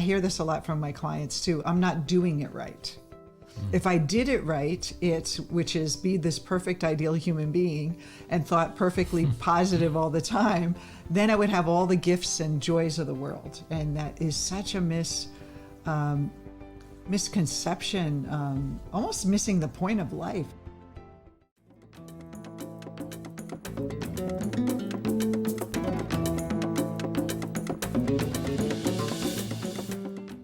I hear this a lot from my clients too. I'm not doing it right. If I did it right, which is be this perfect ideal human being and thought perfectly positive all the time, then I would have all the gifts and joys of the world. And that is such a misconception, almost missing the point of life.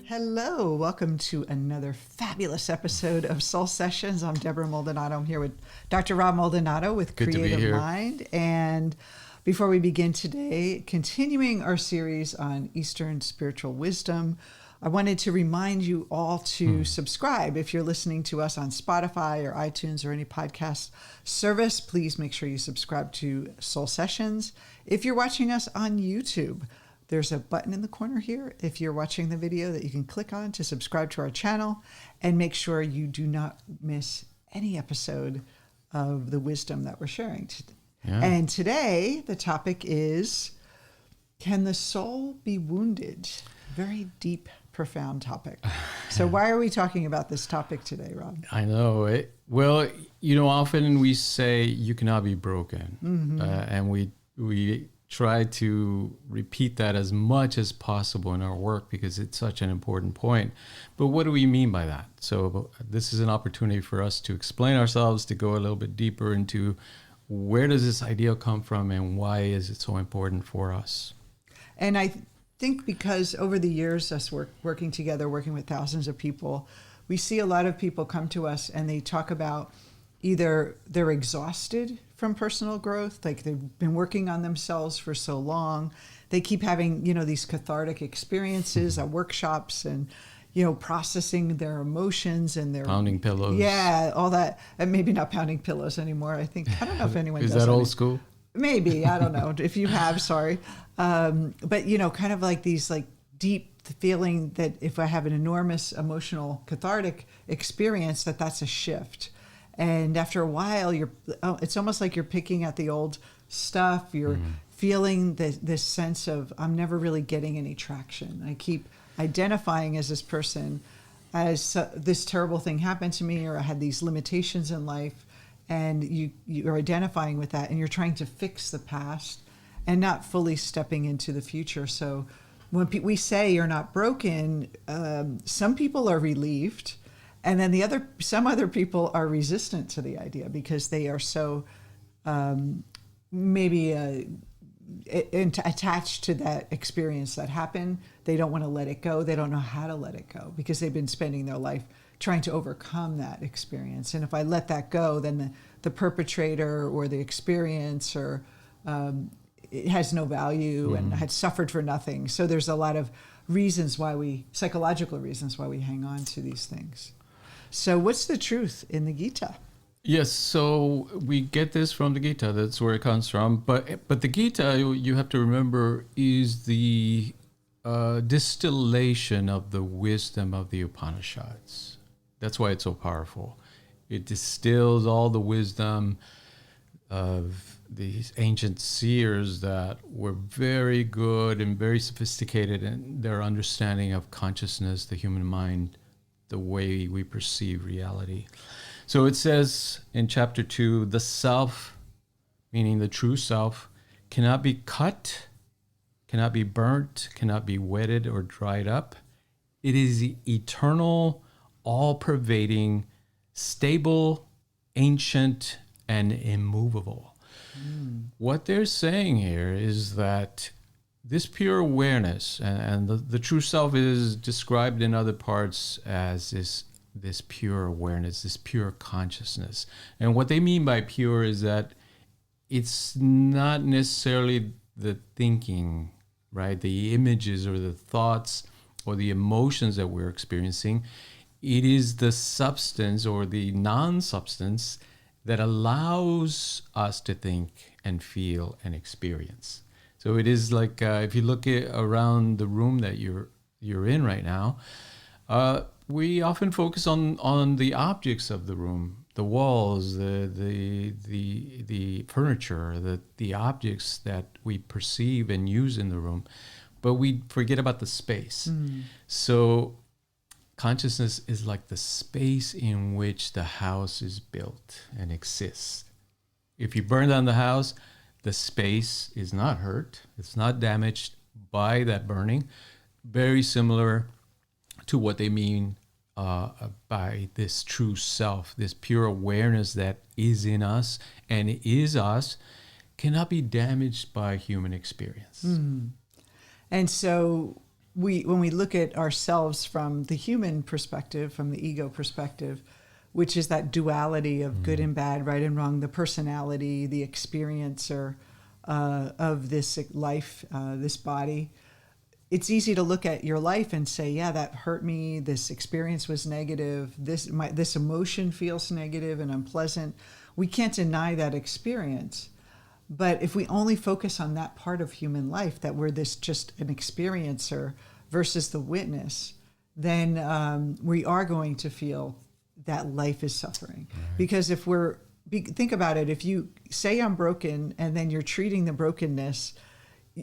Hello, welcome to another fabulous episode of Soul Sessions. I'm Deborah Maldonado. I'm here with Dr. Rob Maldonado with Good Creative Mind. And before we begin today, continuing our series on Eastern spiritual wisdom, I wanted to remind you all to subscribe. If you're listening to us on Spotify or iTunes or any podcast service, please make sure you subscribe to Soul Sessions. If you're watching us on YouTube, there's a button in the corner here, if you're watching the video, that you can click on to subscribe to our channel and make sure you do not miss any episode of the wisdom that we're sharing. Yeah. And today, the topic is, can the soul be wounded? Very deep, profound topic. So why are we talking about this topic today, Rob? I know it. Well, often we say you cannot be broken. And we try to repeat that as much as possible in our work because it's such an important point. But what do we mean by that? So this is an opportunity for us to explain ourselves, to go a little bit deeper into where does this idea come from and why is it so important for us? And I think because over the years, us working together, working with thousands of people, we see a lot of people come to us and they talk about either they're exhausted from personal growth, like they've been working on themselves for so long. They keep having, these cathartic experiences at workshops and, processing their emotions and their... Pounding pillows. Yeah, all that. And maybe not pounding pillows anymore. I don't know if anyone does that. Is that old school? Maybe, I don't know. If you have, sorry. But, kind of like these deep feeling that if I have an enormous emotional cathartic experience, that's a shift. And after a while, it's almost like you're picking at the old stuff. You're feeling this sense of, I'm never really getting any traction. I keep identifying as this person, as this terrible thing happened to me, or I had these limitations in life. And you're identifying with that, and you're trying to fix the past and not fully stepping into the future. So when we say you're not broken, some people are relieved. And then some other people are resistant to the idea because they are so maybe attached to that experience that happened. They don't want to let it go. They don't know how to let it go because they've been spending their life trying to overcome that experience. And if I let that go, then the perpetrator or the experience it has no value and had suffered for nothing. So there's a lot of psychological reasons why we hang on to these things. So what's the truth in the Gita? Yes, so we get this from the Gita. That's where it comes from. But the Gita, you have to remember, is the distillation of the wisdom of the Upanishads. That's why it's so powerful. It distills all the wisdom of these ancient seers that were very good and very sophisticated in their understanding of consciousness, the human mind, the way we perceive reality. So it says in chapter 2, the self, meaning the true self, cannot be cut, cannot be burnt, cannot be wetted or dried up. It is eternal, all-pervading, stable, ancient, and immovable. What they're saying here is that this pure awareness, and the true self is described in other parts as this pure awareness, this pure consciousness. And what they mean by pure is that it's not necessarily the thinking, right? The images or the thoughts or the emotions that we're experiencing. It is the substance or the non-substance that allows us to think and feel and experience. So it is like if you look around the room that you're in right now, we often focus on the objects of the room, the walls, the furniture, the objects that we perceive and use in the room. but we forget about the space. So consciousness is like the space in which the house is built and exists. If you burn down the house, the space is not hurt. It's not damaged by that burning. Very similar to what they mean by this true self, this pure awareness that is in us and is us, cannot be damaged by human experience. And so when we look at ourselves from the human perspective, from the ego perspective, which is that duality of good and bad, right and wrong, the personality, the experiencer of this life, this body, it's easy to look at your life and say, yeah, that hurt me. This experience was negative. This emotion feels negative and unpleasant. We can't deny that experience. But if we only focus on that part of human life, that we're just an experiencer versus the witness, then we are going to feel that life is suffering. Right. Because think about it, if you say I'm broken and then you're treating the brokenness,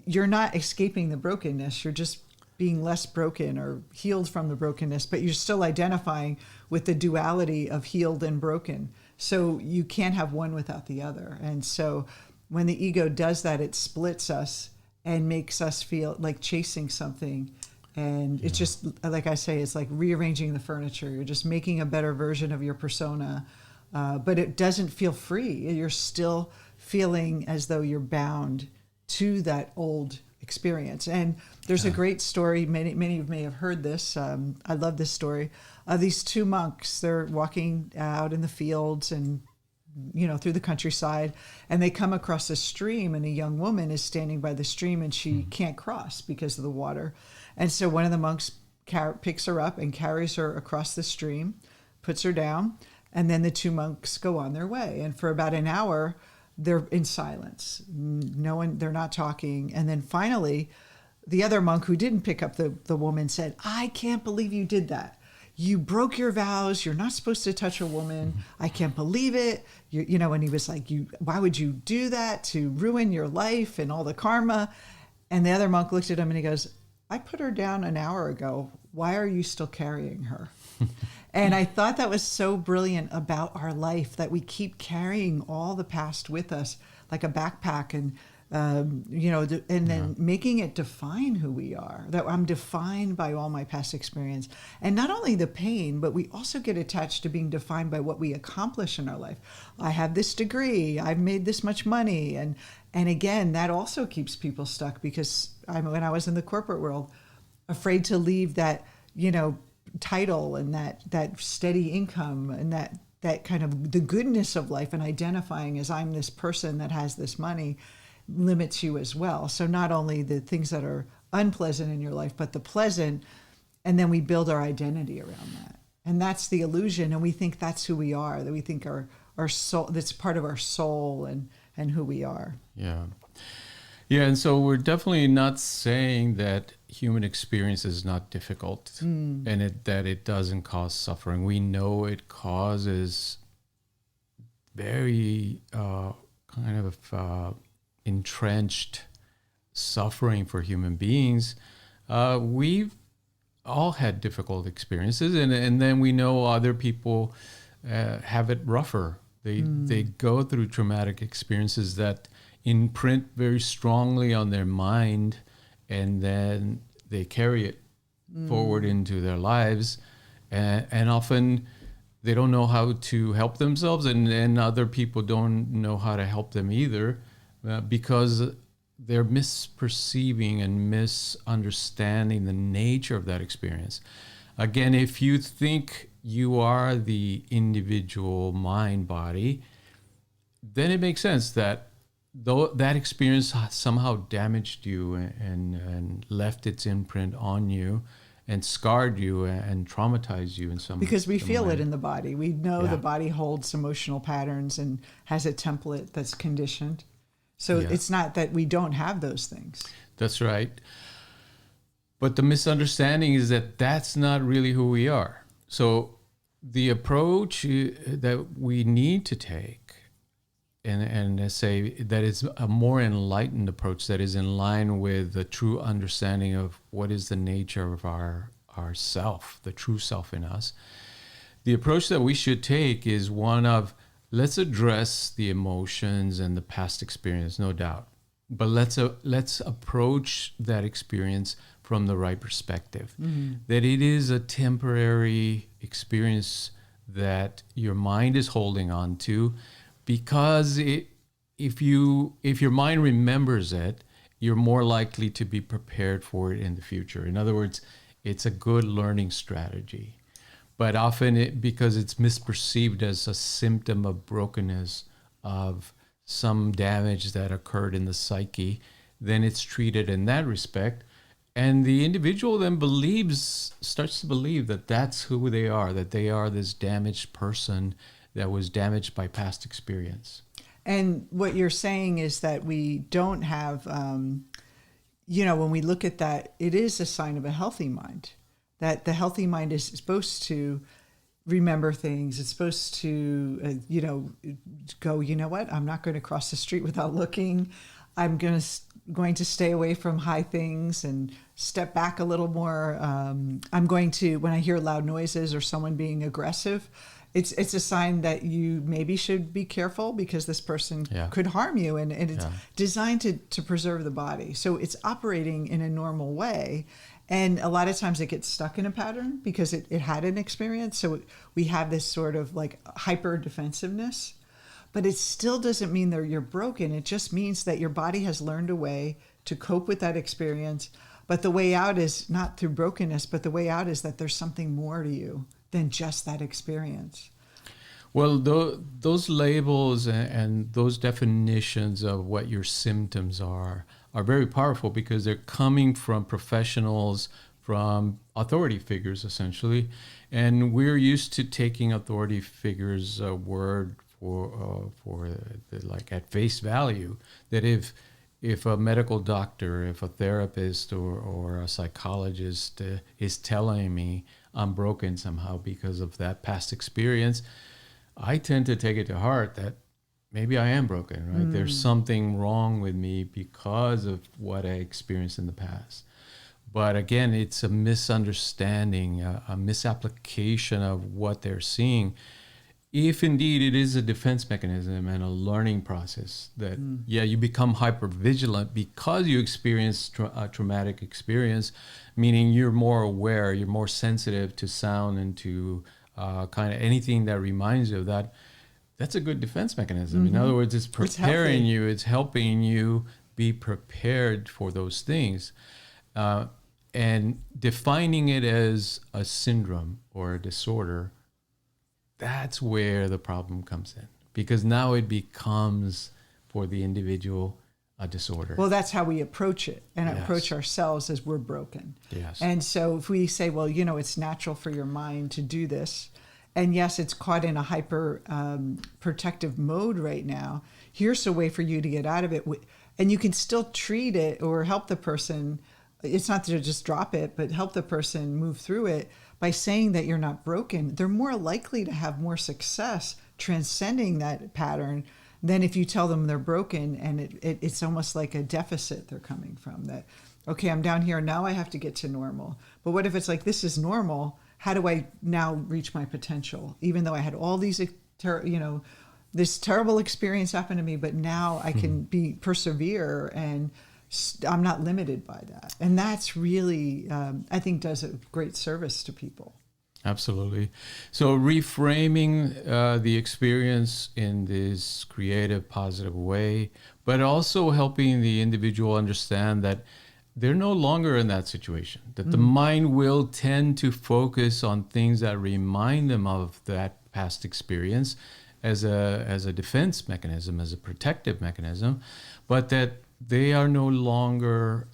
you're not escaping the brokenness. You're just being less broken or healed from the brokenness, but you're still identifying with the duality of healed and broken. So you can't have one without the other. And so when the ego does that, it splits us and makes us feel like chasing something. And it's just, like I say, it's like rearranging the furniture. You're just making a better version of your persona, but it doesn't feel free. You're still feeling as though you're bound to that old experience. And there's a great story. Many of you may have heard this. I love this story of these two monks. They're walking out in the fields and through the countryside, and they come across a stream, and a young woman is standing by the stream, and she can't cross because of the water. And so one of the monks picks her up and carries her across the stream, puts her down, and then the two monks go on their way. And for about an hour, they're in silence. They're not talking. And then finally, the other monk who didn't pick up the woman said, "I can't believe you did that. You broke your vows. You're not supposed to touch a woman. I can't believe it." And he was like, why would you do that to ruin your life and all the karma? And the other monk looked at him and he goes, "I put her down an hour ago. Why are you still carrying her?" And I thought that was so brilliant about our life, that we keep carrying all the past with us like a backpack, and then making it define who we are, that I'm defined by all my past experience. And not only the pain, but we also get attached to being defined by what we accomplish in our life. I have this degree, I've made this much money. And again, that also keeps people stuck, because when I was in the corporate world, afraid to leave that, title and that steady income and that kind of the goodness of life, and identifying as I'm this person that has this money, limits you as well. So not only the things that are unpleasant in your life, but the pleasant, and then we build our identity around that. And that's the illusion, and we think that's who we are, that we think our soul, that's part of our soul and who we are. Yeah. And so we're definitely not saying that human experience is not difficult and that it doesn't cause suffering. We know it causes very kind of entrenched suffering for human beings. We've all had difficult experiences, and then we know other people have it rougher. They go through traumatic experiences that imprint very strongly on their mind, and then they carry it forward into their lives, and often they don't know how to help themselves, and other people don't know how to help them either, because they're misperceiving and misunderstanding the nature of that experience. Again, if you think you are the individual mind body, then it makes sense that though that experience somehow damaged you and left its imprint on you and scarred you and traumatized you in some way. Because we feel it in the body. We know the body holds emotional patterns and has a template that's conditioned. So it's not that we don't have those things. That's right. But the misunderstanding is that that's not really who we are. So the approach that we need to take and say that it's a more enlightened approach that is in line with the true understanding of what is the nature of our self, the true self in us. The approach that we should take is one of, let's address the emotions and the past experience, no doubt, but let's approach that experience from the right perspective. That it is a temporary experience that your mind is holding on to, because if your mind remembers it, you're more likely to be prepared for it in the future. In other words, it's a good learning strategy. But often, because it's misperceived as a symptom of brokenness, of some damage that occurred in the psyche, then it's treated in that respect. And the individual then starts to believe that that's who they are, that they are this damaged person that was damaged by past experience. And what you're saying is that we don't have, when we look at that, it is a sign of a healthy mind. That the healthy mind is supposed to remember things. It's supposed to, go, you know what? I'm not going to cross the street without looking. I'm going to stay away from high things and step back a little more. I'm going to, when I hear loud noises or someone being aggressive, it's a sign that you maybe should be careful, because this person could harm you, and it's designed to preserve the body. So it's operating in a normal way. And a lot of times it gets stuck in a pattern because it had an experience. So we have this sort of like hyper defensiveness, but it still doesn't mean that you're broken. It just means that your body has learned a way to cope with that experience. But the way out is not through brokenness, but the way out is that there's something more to you than just that experience. Well, those labels and those definitions of what your symptoms are very powerful, because they're coming from professionals, from authority figures, essentially. And we're used to taking authority figures' word for like at face value, that if a medical doctor, if a therapist or a psychologist is telling me I'm broken somehow because of that past experience, I tend to take it to heart that maybe I am broken, right? There's something wrong with me because of what I experienced in the past. But again, it's a misunderstanding, a misapplication of what they're seeing. If indeed it is a defense mechanism and a learning process, that, you become hypervigilant because you experience a traumatic experience, meaning you're more aware, you're more sensitive to sound and to kind of anything that reminds you of that. That's a good defense mechanism. In other words, it's preparing you, it's helping you be prepared for those things. And defining it as a syndrome or a disorder, that's where the problem comes in, because now it becomes, for the individual, a disorder. Well, that's how we approach it, and approach ourselves as we're broken. Yes. And so if we say, well, it's natural for your mind to do this, and yes, it's caught in a hyper protective mode right now, here's a way for you to get out of it. And you can still treat it or help the person. It's not to just drop it, but help the person move through it by saying that you're not broken. They're more likely to have more success transcending that pattern than if you tell them they're broken, and it's almost like a deficit they're coming from. That, okay, I'm down here, now I have to get to normal. But what if it's like, this is normal? How do I now reach my potential? Even though I had all these, this terrible experience happened to me, but now I can persevere, and I'm not limited by that. And that's really, I think, does a great service to people. Absolutely. So reframing the experience in this creative, positive way, but also helping the individual understand that they're no longer in that situation, that the mind will tend to focus on things that remind them of that past experience as a defense mechanism, as a protective mechanism, but that they are no longer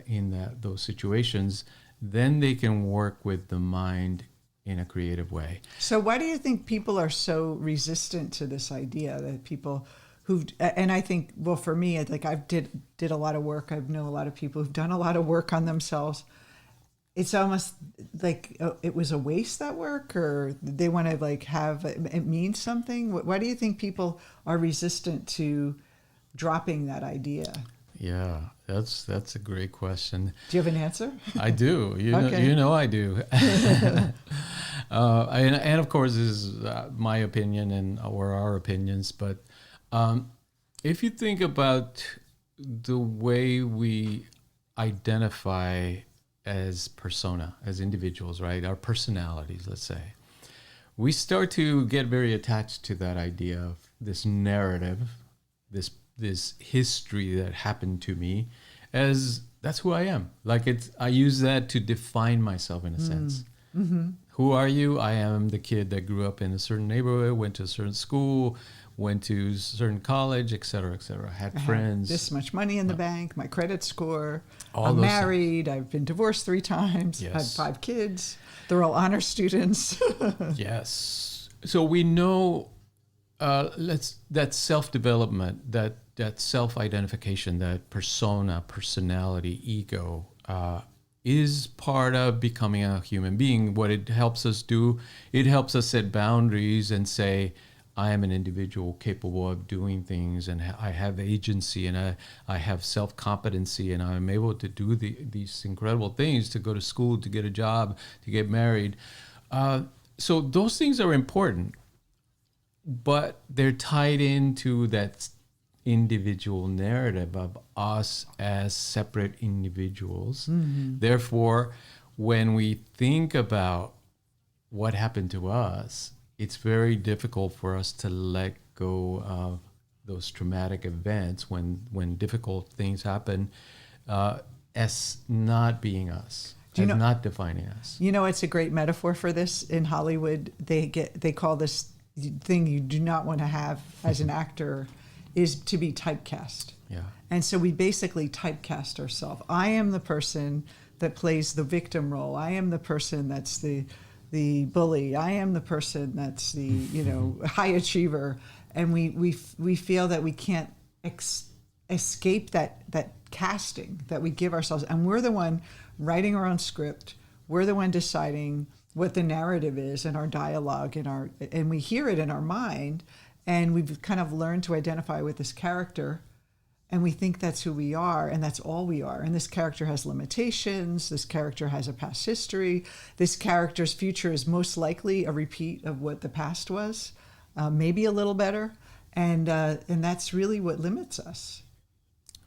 in those situations. Then they can work with the mind in a creative way. So why do you think people are so resistant to this idea, that people and I think, well, for me, like I did a lot of work. I know a lot of people who've done a lot of work on themselves. it's almost like it was a waste, that work, or they want to like have it mean something. Why do you think people are resistant to dropping that idea? Yeah, that's a great question. Do you have an answer? I do. Okay. I do. And of course, this is my opinion or our opinions. But if you think about the way we identify as persona, as individuals, right? Our personalities, let's say, we start to get very attached to that idea of this narrative, this history that happened to me, as that's who I am. Like I use that to define myself in a sense. Mm-hmm. Who are you? I am the kid that grew up in a certain neighborhood, went to a certain school, went to a certain college, et cetera, had friends. This much money in the bank, my credit score. All I'm those things. I've been divorced 3 times. Yes. I have 5 kids. They're all honor students. Yes. So we know that self-development, that self-identification, that persona, personality, ego, is part of becoming a human being. What it helps us do, it helps us set boundaries and say, I am an individual capable of doing things, and I have agency, and I have self-competency, and I'm able to do these incredible things, to go to school, to get a job, to get married. So those things are important, but they're tied into that individual narrative of us as separate individuals. Mm-hmm. Therefore, when we think about what happened to us, it's very difficult for us to let go of those traumatic events when difficult things happen, as not being us, as not defining us. You know, it's a great metaphor for this. In Hollywood, they call this thing you do not want to have as an actor is to be typecast. Yeah. And so we basically typecast ourselves. I am the person that plays the victim role. I am the person that's the bully. I am the person that's the high achiever, and we feel that we can't escape that casting that we give ourselves, and we're the one writing our own script. We're the one deciding what the narrative is and our dialogue and we hear it in our mind, and we've kind of learned to identify with this character. And we think that's who we are, and that's all we are. And this character has limitations. This character has a past history. This character's future is most likely a repeat of what the past was, maybe a little better. And that's really what limits us.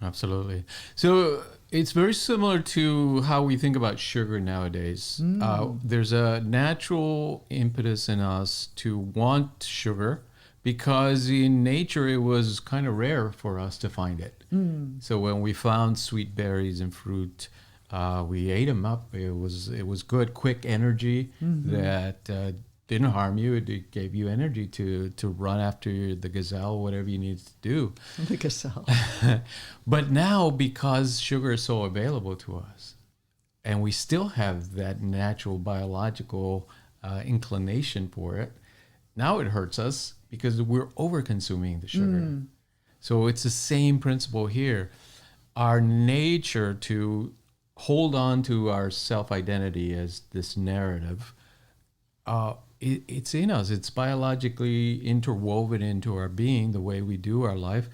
Absolutely. So it's very similar to how we think about sugar nowadays. There's a natural impetus in us to want sugar, because in nature it was kind of rare for us to find it. So when we found sweet berries and fruit, we ate them up. It was good, quick energy that didn't harm you. It gave you energy to run after the gazelle, whatever you needed to do. The gazelle. But now, because sugar is so available to us, and we still have that natural biological inclination for it, now it hurts us because we're over-consuming the sugar. So it's the same principle here. Our nature to hold on to our self-identity as this narrative, it's in us. It's biologically interwoven into our being, the way we do our life.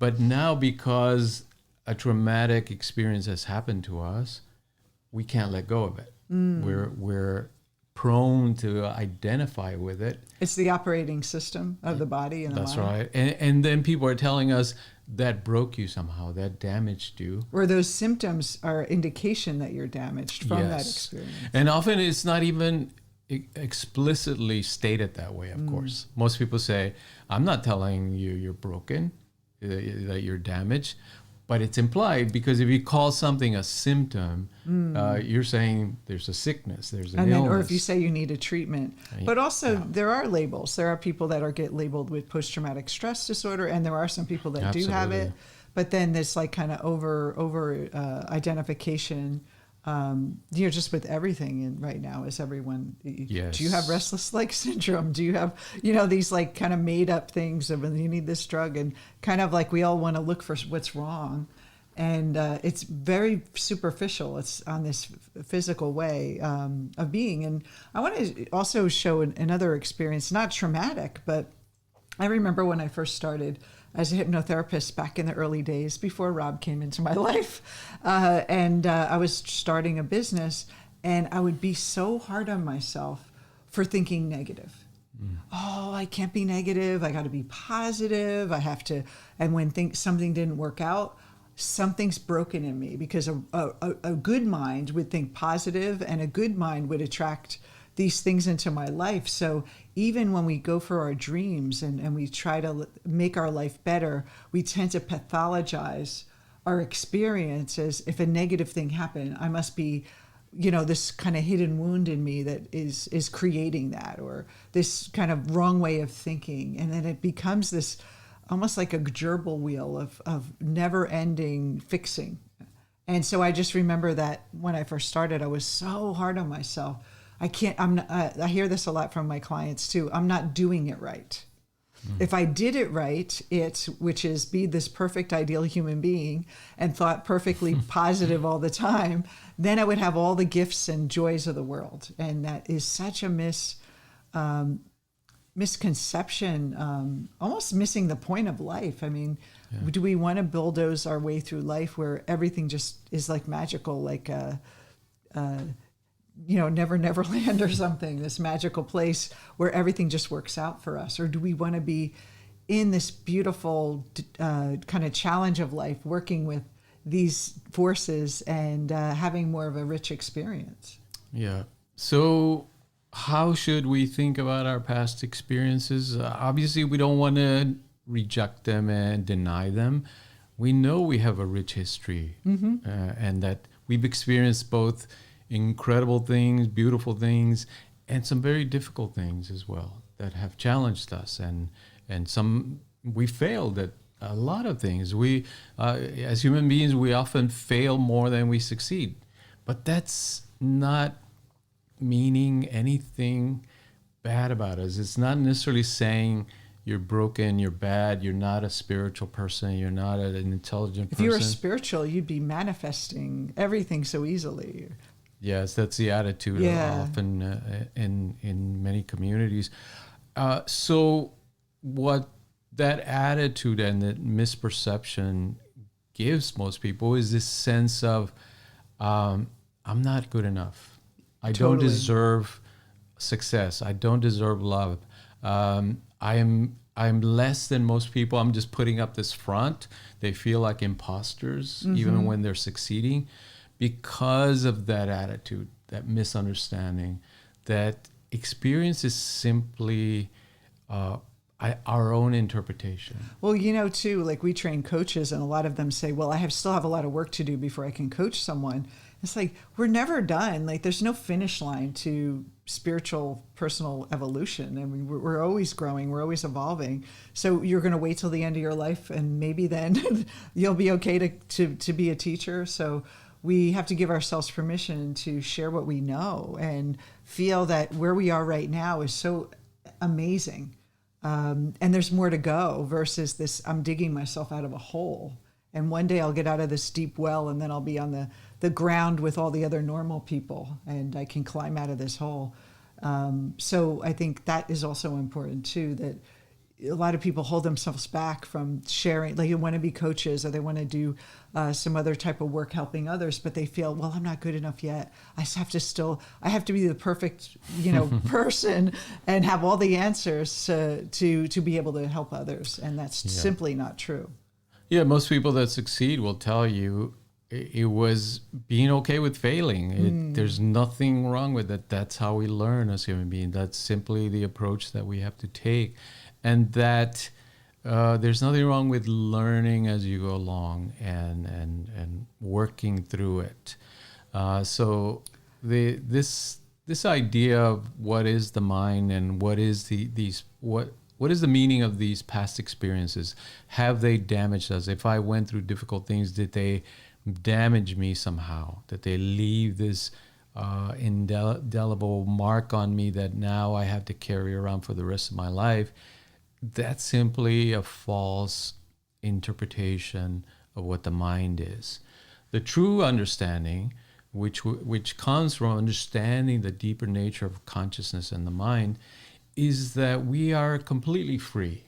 But now, because a traumatic experience has happened to us, we can't let go of it. We're prone to identify with it. It's the operating system of the body and the mind. That's right. And then people are telling us that broke you somehow, that damaged you. Or those symptoms are indication that you're damaged from that experience. And often it's not even explicitly stated that way, of course. Most people say, I'm not telling you you're broken, that you're damaged. But it's implied, because if you call something a symptom, you're saying there's a sickness, there's an illness. Or if you say you need a treatment. But also there are labels. There are people that get labeled with post-traumatic stress disorder, and there are some people that do have it. But then this like kind of over identification, just with everything right now is everyone. Yes. Do you have restless leg syndrome? Do you have, these like kind of made up things of you need this drug, and kind of like we all want to look for what's wrong. And it's very superficial. It's on this physical way of being. And I want to also show another experience, not traumatic, but I remember when I first started as a hypnotherapist back in the early days before Rob came into my life. And I was starting a business, and I would be so hard on myself for thinking negative. Oh, I can't be negative. I got to be positive. I have to. And when something didn't work out, something's broken in me, because a good mind would think positive, and a good mind would attract these things into my life. So even when we go for our dreams and we try to make our life better, we tend to pathologize our experiences. If a negative thing happened, I must be, this kind of hidden wound in me that is creating that, or this kind of wrong way of thinking. And then it becomes this almost like a gerbil wheel of never ending fixing. And so I just remember that when I first started, I was so hard on myself. I hear this a lot from my clients too. I'm not doing it right. If I did it right, which is be this perfect ideal human being and thought perfectly positive all the time, then I would have all the gifts and joys of the world. And that is such a misconception, almost missing the point of life. I mean, do we want to bulldoze our way through life where everything just is like magical, like Never Never Land or something, this magical place where everything just works out for us? Or do we want to be in this beautiful kind of challenge of life, working with these forces and having more of a rich experience? Yeah. So how should we think about our past experiences? Obviously, we don't want to reject them and deny them. We know we have a rich history, and that we've experienced both incredible things, beautiful things, and some very difficult things as well that have challenged us. And some we failed at a lot of things. We, as human beings, we often fail more than we succeed. But that's not meaning anything bad about us. It's not necessarily saying you're broken, you're bad, you're not a spiritual person, you're not an intelligent person. If you were spiritual, you'd be manifesting everything so easily. Yes, that's the attitude often in many communities. So what that attitude and that misperception gives most people is this sense of, I'm not good enough. I don't deserve success. I don't deserve love. I'm less than most people. I'm just putting up this front. They feel like imposters, even when they're succeeding, because of that attitude, that misunderstanding, that experience is simply our own interpretation. Well, too, like we train coaches, and a lot of them say, well, still have a lot of work to do before I can coach someone. It's like, we're never done. Like, there's no finish line to spiritual personal evolution. I mean, we're always growing, we're always evolving. So you're going to wait till the end of your life, and maybe then you'll be okay to be a teacher. So we have to give ourselves permission to share what we know and feel that where we are right now is so amazing. And there's more to go versus this, I'm digging myself out of a hole. And one day I'll get out of this deep well, and then I'll be on the ground with all the other normal people, and I can climb out of this hole. So I think that is also important too, that a lot of people hold themselves back from sharing, like they want to be coaches or they want to do some other type of work helping others, but they feel, well, I'm not good enough yet. I have to be the perfect, person and have all the answers to be able to help others. And that's simply not true. Yeah, most people that succeed will tell you it was being okay with failing. There's nothing wrong with it. That's how we learn as human beings. That's simply the approach that we have to take. And that there's nothing wrong with learning as you go along and working through it. So this idea of what is the mind and what is what is the meaning of these past experiences? Have they damaged us? If I went through difficult things, did they damage me somehow? Did they leave this indelible mark on me that now I have to carry around for the rest of my life? That's simply a false interpretation of what the mind is. The true understanding, which comes from understanding the deeper nature of consciousness and the mind, is that we are completely free.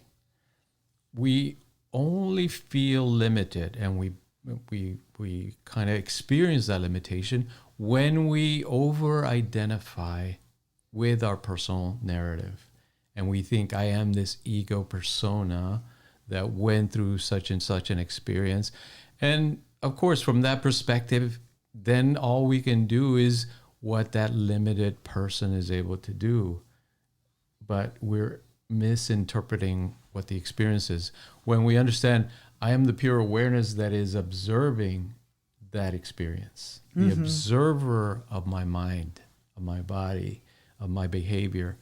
We only feel limited, and we kind of experience that limitation when we over-identify with our personal narrative. And we think, I am this ego persona that went through such and such an experience. And of course, from that perspective, then all we can do is what that limited person is able to do. But we're misinterpreting what the experience is. When we understand, I am the pure awareness that is observing that experience, the observer of my mind, of my body, of my behavior.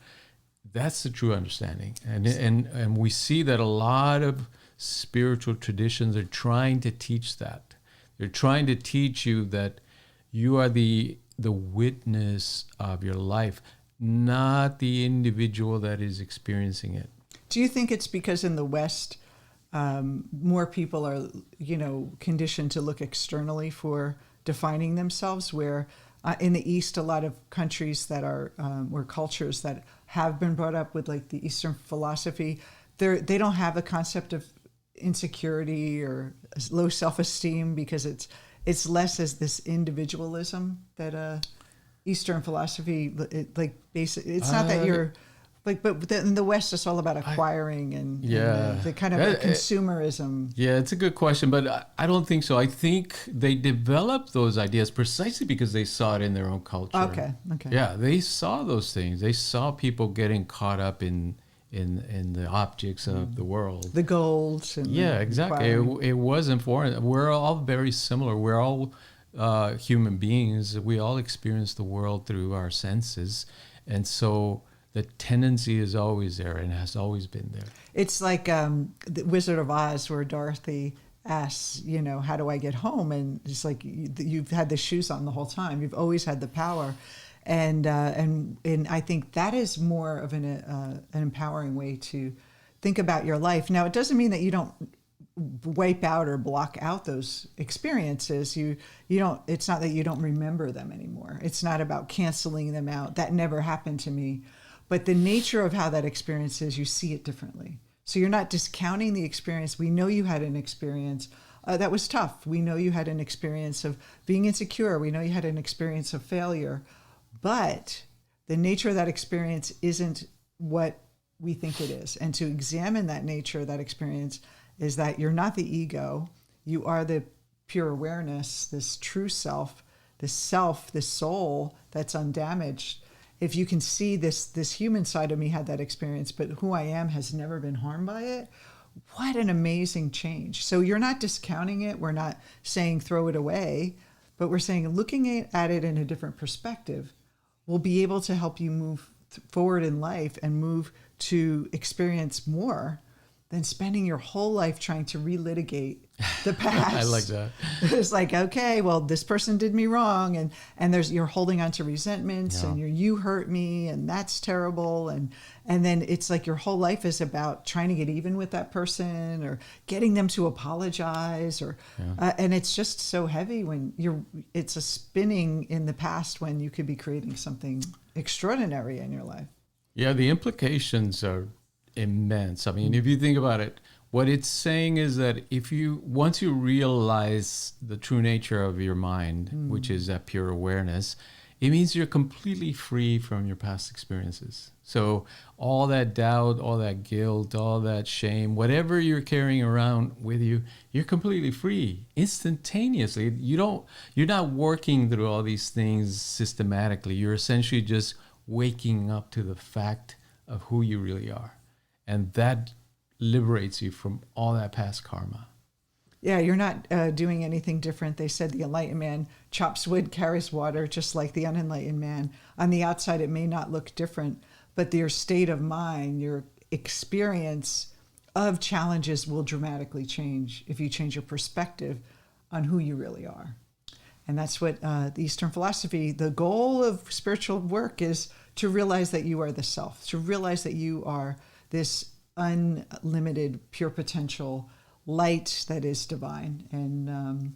That's the true understanding. And we see that a lot of spiritual traditions are trying to teach that. They're trying to teach you that you are the witness of your life, not the individual that is experiencing it. Do you think it's because in the West, more people are, conditioned to look externally for defining themselves, where in the East, a lot of countries that are, or cultures that have been brought up with like the Eastern philosophy, they don't have a concept of insecurity or low self-esteem, because it's less as this individualism that Eastern philosophy, it's not that you're but in the West, it's all about acquiring and the kind of consumerism. Yeah, it's a good question, but I don't think so. I think they developed those ideas precisely because they saw it in their own culture. Okay. Yeah, they saw those things. They saw people getting caught up in the objects of the world. The golds. And exactly. It wasn't foreign. We're all very similar. We're all human beings. We all experience the world through our senses. And so the tendency is always there and has always been there. It's like the Wizard of Oz, where Dorothy asks, how do I get home? And it's like, you've had the shoes on the whole time. You've always had the power. And I think that is more of an empowering way to think about your life. Now, it doesn't mean that you don't wipe out or block out those experiences. You don't. It's not that you don't remember them anymore. It's not about canceling them out. That never happened to me. But the nature of how that experience is, you see it differently. So you're not discounting the experience. We know you had an experience that was tough. We know you had an experience of being insecure. We know you had an experience of failure. But the nature of that experience isn't what we think it is. And to examine that nature of that experience is that you're not the ego. You are the pure awareness, this true self, this soul that's undamaged. If you can see this human side of me had that experience, but who I am has never been harmed by it, what an amazing change. So you're not discounting it. We're not saying throw it away, but we're saying looking at it in a different perspective will be able to help you move forward in life and move to experience more than spending your whole life trying to relitigate the past. I like that. It's like, okay, well, this person did me wrong, and you're holding on to resentments, and you hurt me, and that's terrible, and then it's like your whole life is about trying to get even with that person or getting them to apologize, or and it's just so heavy when it's a spinning in the past when you could be creating something extraordinary in your life. Yeah, the implications are immense. I mean, if you think about it, what it's saying is that once you realize the true nature of your mind, which is that pure awareness, it means you're completely free from your past experiences. So all that doubt, all that guilt, all that shame, whatever you're carrying around with you, you're completely free instantaneously. You're not working through all these things systematically. You're essentially just waking up to the fact of who you really are. And that liberates you from all that past karma. Yeah, you're not doing anything different. They said the enlightened man chops wood, carries water, just like the unenlightened man. On the outside, it may not look different, but your state of mind, your experience of challenges will dramatically change if you change your perspective on who you really are. And that's what the Eastern philosophy, the goal of spiritual work is to realize that you are the self, to realize that you are this unlimited, pure potential, light that is divine, and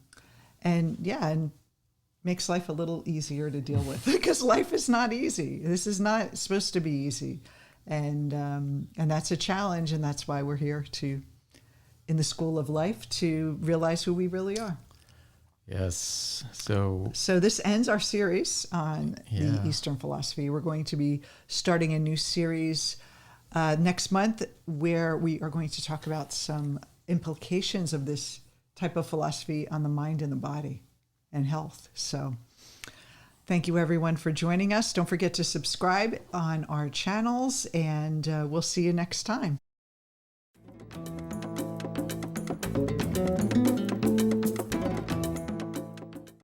makes life a little easier to deal with because life is not easy. This is not supposed to be easy, and that's a challenge, and that's why we're here in the school of life to realize who we really are. Yes. So this ends our series on the Eastern philosophy. We're going to be starting a new series next month where we are going to talk about some implications of this type of philosophy on the mind and the body and health. So thank you everyone for joining us. Don't forget to subscribe on our channels, and we'll see you next time.